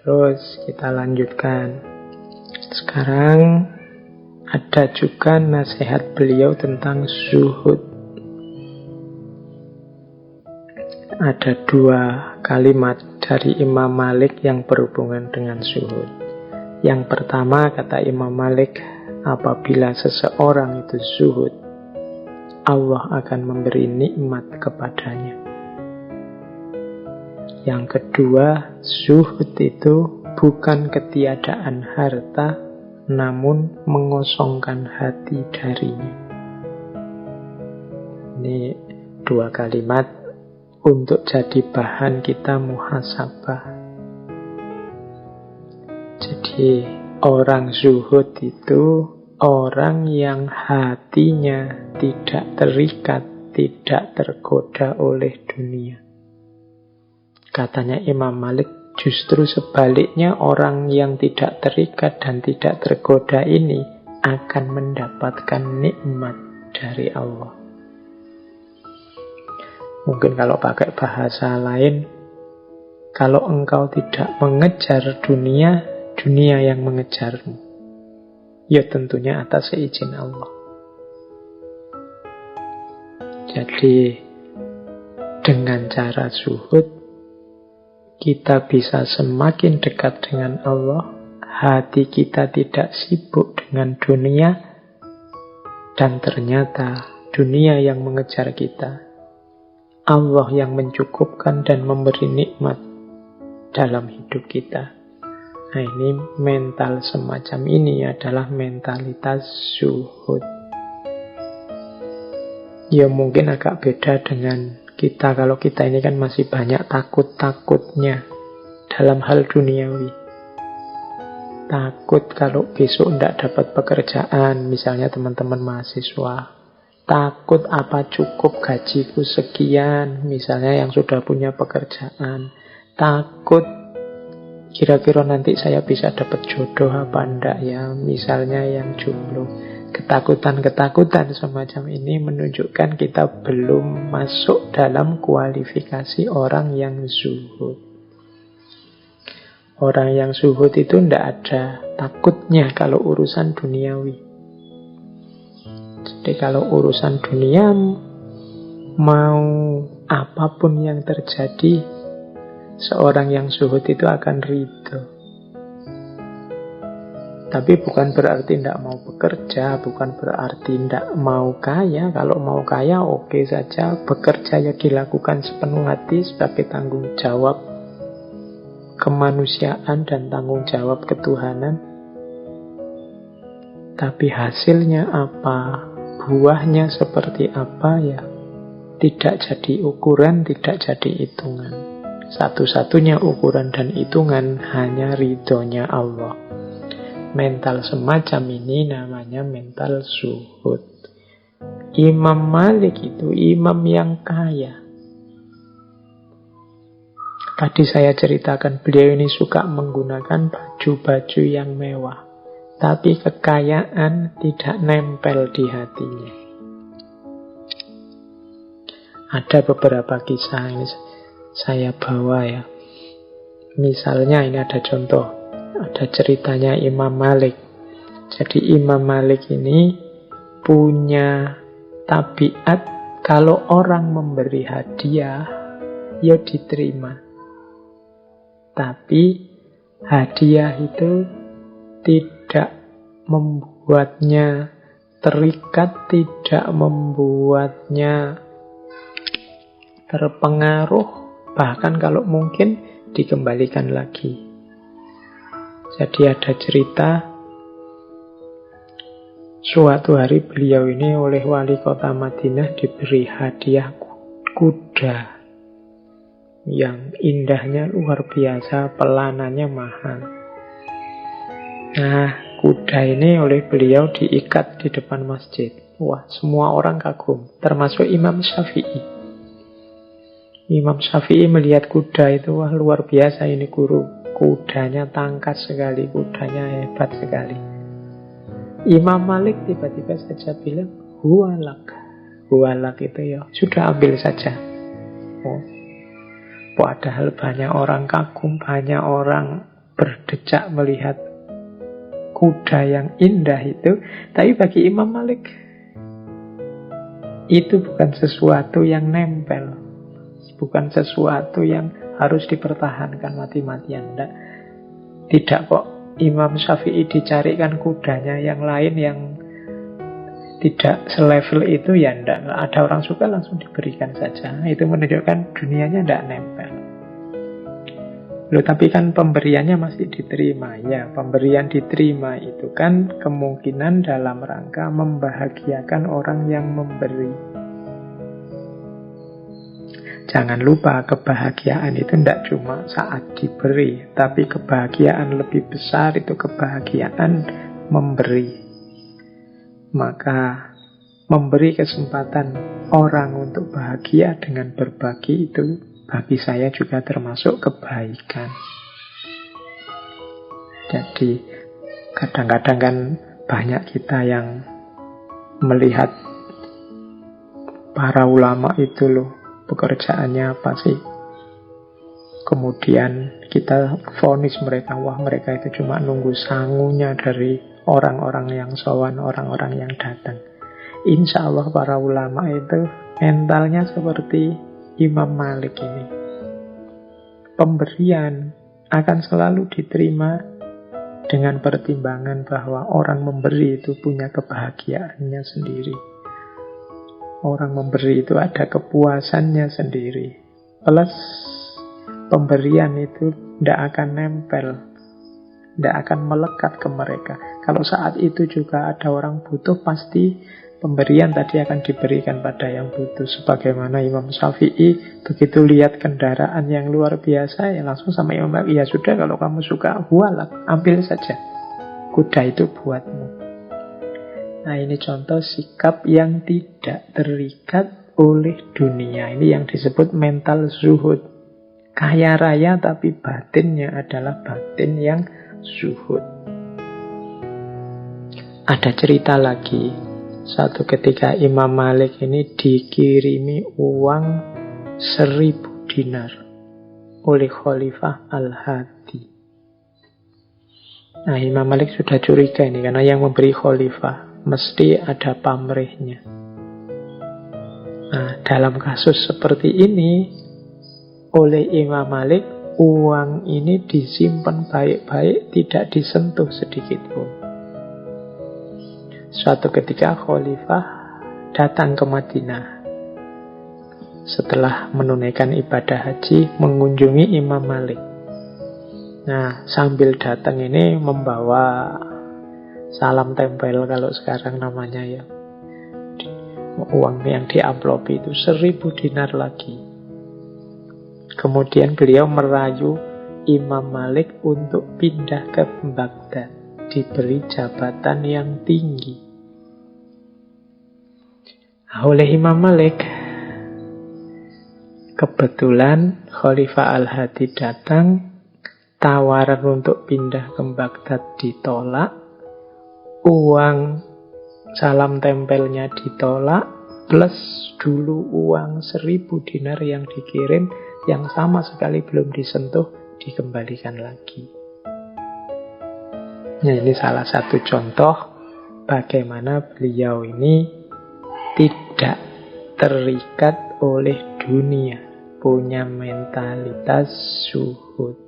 Terus kita lanjutkan. Sekarang ada juga nasihat beliau tentang zuhud. Ada 2 kalimat dari Imam Malik yang berhubungan dengan zuhud. Yang pertama, kata Imam Malik, apabila seseorang itu zuhud, Allah akan memberi nikmat kepadanya. Yang kedua, zuhud itu bukan ketiadaan harta, namun mengosongkan hati darinya. Ini 2 kalimat untuk jadi bahan kita muhasabah. Jadi orang zuhud itu orang yang hatinya tidak terikat, tidak tergoda oleh dunia. Katanya Imam Malik, justru sebaliknya orang yang tidak terikat dan tidak tergoda ini akan mendapatkan nikmat dari Allah. Mungkin kalau pakai bahasa lain, kalau engkau tidak mengejar dunia, dunia yang mengejarmu. Ya tentunya atas seizin Allah. Jadi dengan cara zuhud, kita bisa semakin dekat dengan Allah, hati kita tidak sibuk dengan dunia, dan ternyata dunia yang mengejar kita, Allah yang mencukupkan dan memberi nikmat dalam hidup kita. Nah, ini mental semacam ini adalah mentalitas zuhud. Ya mungkin agak beda dengan kita, kalau kita ini kan masih banyak takut-takutnya dalam hal duniawi. Takut kalau besok tidak dapat pekerjaan, misalnya teman-teman mahasiswa. Takut apa cukup gajiku sekian, misalnya yang sudah punya pekerjaan. Takut kira-kira nanti saya bisa dapat jodoh apa enggak ya, misalnya yang jomblo. Ketakutan-ketakutan semacam ini menunjukkan kita belum masuk dalam kualifikasi orang yang zuhud. Orang yang zuhud itu tidak ada takutnya kalau urusan duniawi. Jadi kalau urusan dunia, mau apapun yang terjadi, seorang yang zuhud itu akan ridho. Tapi bukan berarti tidak mau bekerja, bukan berarti tidak mau kaya. Kalau mau kaya oke saja, bekerja ya dilakukan sepenuh hati sebagai tanggung jawab kemanusiaan dan tanggung jawab ketuhanan. Tapi hasilnya apa, buahnya seperti apa ya, tidak jadi ukuran, tidak jadi hitungan. Satu-satunya ukuran dan hitungan hanya ridhonya Allah. Mental semacam ini namanya mental zuhud. Imam Malik itu imam yang kaya. Tadi saya ceritakan beliau ini suka menggunakan baju-baju yang mewah, tapi kekayaan tidak nempel di hatinya. Ada beberapa kisah ini saya bawa ya. Misalnya ini ada contoh. Ada ceritanya Imam Malik. Jadi Imam Malik ini punya tabiat kalau orang memberi hadiah, ya diterima. Tapi hadiah itu tidak membuatnya terikat, tidak membuatnya terpengaruh, bahkan kalau mungkin dikembalikan lagi. Jadi ada cerita, suatu hari beliau ini oleh wali kota Madinah diberi hadiah kuda yang indahnya luar biasa, pelanannya mahal. Nah, kuda ini oleh beliau diikat di depan masjid. Wah, semua orang kagum, termasuk Imam Syafi'i. Imam Syafi'i melihat kuda itu, wah luar biasa ini guru. Kudanya tangkas sekali, kudanya hebat sekali. Imam Malik tiba-tiba saja bilang, huwalak. Huwalak itu ya, sudah ambil saja. Padahal banyak orang kagum, banyak orang berdecak melihat kuda yang indah itu. Tapi bagi Imam Malik itu bukan sesuatu yang nempel, bukan sesuatu yang harus dipertahankan mati-matian. Tidak kok. Imam Syafi'i dicarikan kudanya yang lain yang tidak selevel itu, ya enggak. Ada orang suka langsung diberikan saja. Itu menunjukkan dunianya enggak nempel. Loh, tapi kan pemberiannya masih diterima. Ya, pemberian diterima itu kan kemungkinan dalam rangka membahagiakan orang yang memberi. Jangan lupa, kebahagiaan itu tidak cuma saat diberi, tapi kebahagiaan lebih besar itu kebahagiaan memberi. Maka memberi kesempatan orang untuk bahagia dengan berbagi itu bagi saya juga termasuk kebaikan. Jadi kadang-kadang kan banyak kita yang melihat para ulama itu loh, pekerjaannya apa sih? Kemudian kita vonis mereka, wah mereka itu cuma nunggu sangunya dari orang-orang yang sowan, orang-orang yang datang. Insya Allah para ulama itu mentalnya seperti Imam Malik ini. Pemberian akan selalu diterima dengan pertimbangan bahwa orang memberi itu punya kebahagiaannya sendiri. Orang memberi itu ada kepuasannya sendiri. Plus pemberian itu tidak akan nempel, tidak akan melekat ke mereka. Kalau saat itu juga ada orang butuh, pasti pemberian tadi akan diberikan pada yang butuh. Sebagaimana Imam Syafi'i begitu lihat kendaraan yang luar biasa, ya langsung sama Imam Malik, ya sudah kalau kamu suka, hualah, ambil saja. Kuda itu buatmu. Nah, ini contoh sikap yang tidak terikat oleh dunia. Ini yang disebut mental zuhud. Kaya raya tapi batinnya adalah batin yang zuhud. Ada cerita lagi. Suatu ketika Imam Malik ini dikirimi uang 1000 dinar oleh Khalifah Al-Hadi. Nah, Imam Malik sudah curiga ini, karena yang memberi Khalifah mesti ada pamrihnya. Nah, dalam kasus seperti ini, oleh Imam Malik, uang ini disimpan baik-baik, tidak disentuh sedikit pun. Suatu ketika Khalifah datang ke Madinah. Setelah menunaikan ibadah haji, mengunjungi Imam Malik. Nah, sambil datang ini membawa salam tempel kalau sekarang namanya ya. Uang yang diamplopi itu 1000 dinar lagi. Kemudian beliau merayu Imam Malik untuk pindah ke Baghdad, diberi jabatan yang tinggi. Oleh Imam Malik, kebetulan Khalifah Al-Hadi datang, tawaran untuk pindah ke Baghdad ditolak, uang salam tempelnya ditolak, plus dulu uang 1000 dinar yang dikirim, yang sama sekali belum disentuh, dikembalikan lagi. Nah, ini salah satu contoh bagaimana beliau ini tidak terikat oleh dunia, punya mentalitas zuhud.